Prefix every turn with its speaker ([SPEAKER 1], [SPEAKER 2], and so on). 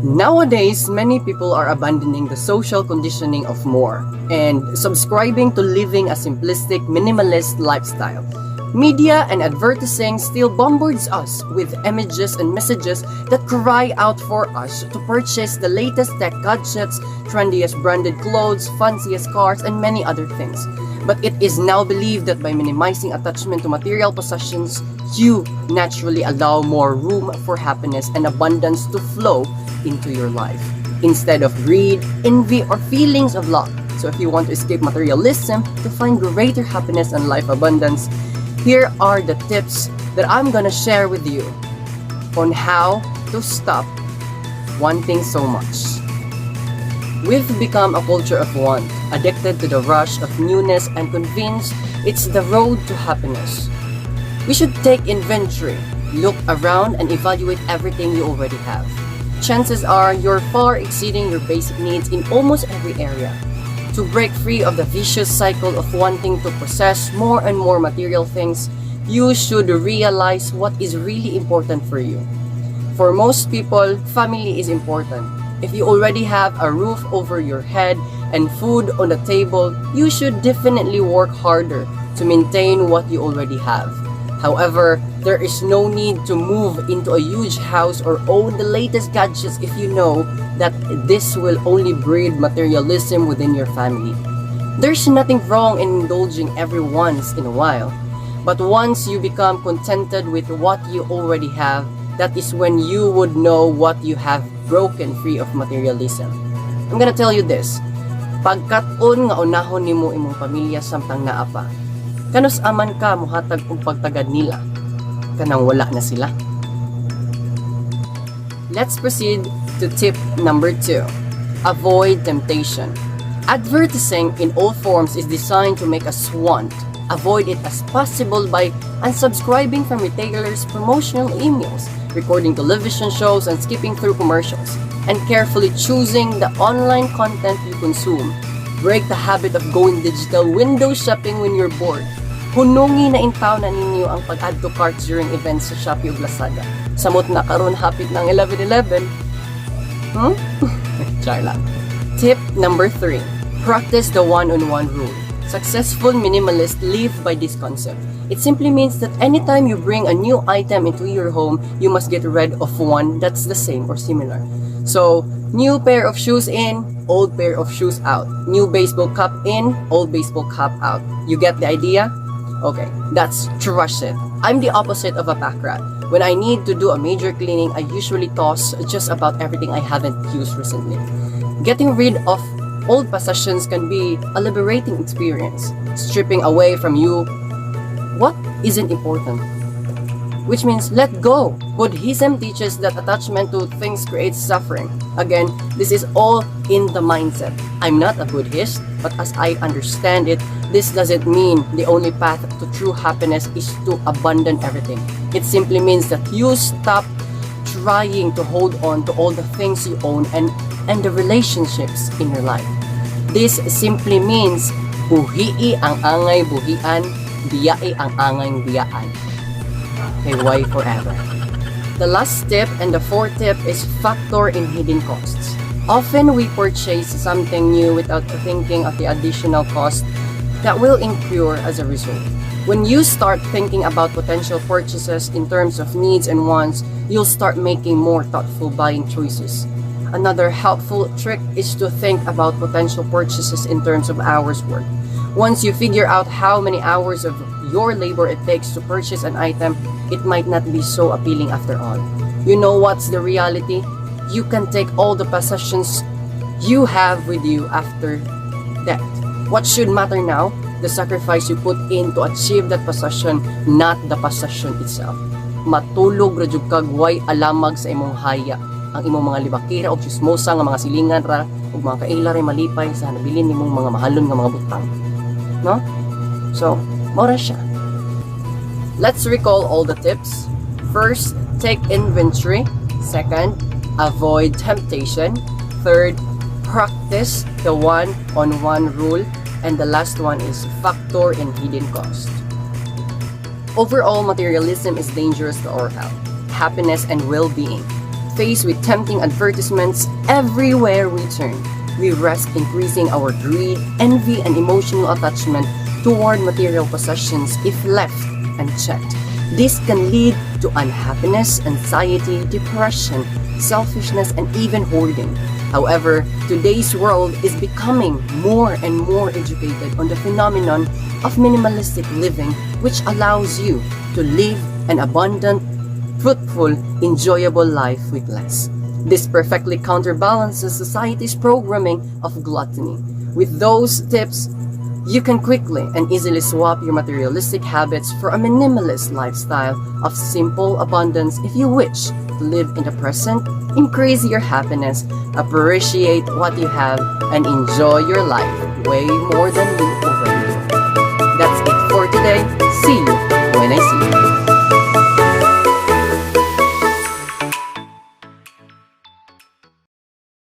[SPEAKER 1] Nowadays, many people are abandoning the social conditioning of more and subscribing to living a simplistic, minimalist lifestyle. Media and advertising still bombards us with images and messages that cry out for us to purchase the latest tech gadgets, trendiest branded clothes, fanciest cars, and many other things. But it is now believed that by minimizing attachment to material possessions, you naturally allow more room for happiness and abundance to flow into your life, instead of greed, envy, or feelings of lack. So if you want to escape materialism to find greater happiness and life abundance, here are the tips that I'm gonna share with you on how to stop wanting so much. We've become a culture of want, addicted to the rush of newness and convinced it's the road to happiness. We should take inventory, look around, and evaluate everything you already have. Chances are you're far exceeding your basic needs in almost every area. To break free of the vicious cycle of wanting to possess more and more material things, you should realize what is really important for you. For most people, family is important. If you already have a roof over your head and food on the table, you should definitely work harder to maintain what you already have. However, there is no need to move into a huge house or own the latest gadgets if you know that this will only breed materialism within your family. There's nothing wrong in indulging every once in a while, but once you become contented with what you already have, that is when you would know what you have broken free of materialism. I'm gonna tell you this, pagkat-on nga unahon nimo imong pamilya samtang naa pa, kanus aman ka muhatag og pagtagad nila kanang wala na sila. Let's proceed to tip number 2. Avoid temptation. Advertising in all forms is designed to make us want. Avoid it as possible by unsubscribing from retailers' promotional emails, recording television shows and skipping through commercials, and carefully choosing the online content you consume. Break the habit of going digital window shopping when you're bored. Hunungi na intaw na ninyo ang pag-add to cart during events sa Shopee o Lazada. Samot na karon hapit ng 11-11. Char lang. Tip number 3. Practice the one-on-one rule. Successful minimalists live by this concept. It simply means that anytime you bring a new item into your home, you must get rid of one that's the same or similar. So, new pair of shoes in, old pair of shoes out. New baseball cap in, old baseball cap out. You get the idea? Okay, that's trash it. I'm the opposite of a pack rat. When I need to do a major cleaning, I usually toss just about everything I haven't used recently. Getting rid of old possessions can be a liberating experience, stripping away from you what isn't important. Which means let go. Buddhism teaches that attachment to things creates suffering. Again, this is all in the mindset. I'm not a Buddhist, but as I understand it, this doesn't mean the only path to true happiness is to abandon everything. It simply means that you stop trying to hold on to all the things you own and the relationships in your life. This simply means buhii ang angay buhian, biyai ang angay biyaan. Okay, why forever? The last tip and the fourth tip is factor in hidden costs. Often we purchase something new without thinking of the additional cost that will incur as a result. When you start thinking about potential purchases in terms of needs and wants, you'll start making more thoughtful buying choices. Another helpful trick is to think about potential purchases in terms of hours worked. Once you figure out how many hours of your labor it takes to purchase an item, it might not be so appealing after all. You know what's the reality? You can take all the possessions you have with you after that. What should matter now? The sacrifice you put in to achieve that possession, not the possession itself. Matulog ra jud kag way alamag sa imong haya. Ang imong mga libakira o chismosa nga mga silingan ra ug mga kaila ray malipay sa nabilin nimong mga mahalon nga mga butang. No? So, mora siya. Let's recall all the tips. First, take inventory. Second, avoid temptation. Third, practice the one-on-one rule. And the last one is factor in hidden cost. Overall, materialism is dangerous to our health, happiness, and well-being. faced with tempting advertisements everywhere we turn, we risk increasing our greed, envy, and emotional attachment toward material possessions if left unchecked. This can lead to unhappiness, anxiety, depression, selfishness, and even hoarding. However, today's world is becoming more and more educated on the phenomenon of minimalistic living, which allows you to live an abundant, fruitful, enjoyable life with less. This perfectly counterbalances society's programming of gluttony. With those tips, you can quickly and easily swap your materialistic habits for a minimalist lifestyle of simple abundance if you wish to live in the present, increase your happiness, appreciate what you have, and enjoy your life way more than you overdo. That's it for today. See you when I see you.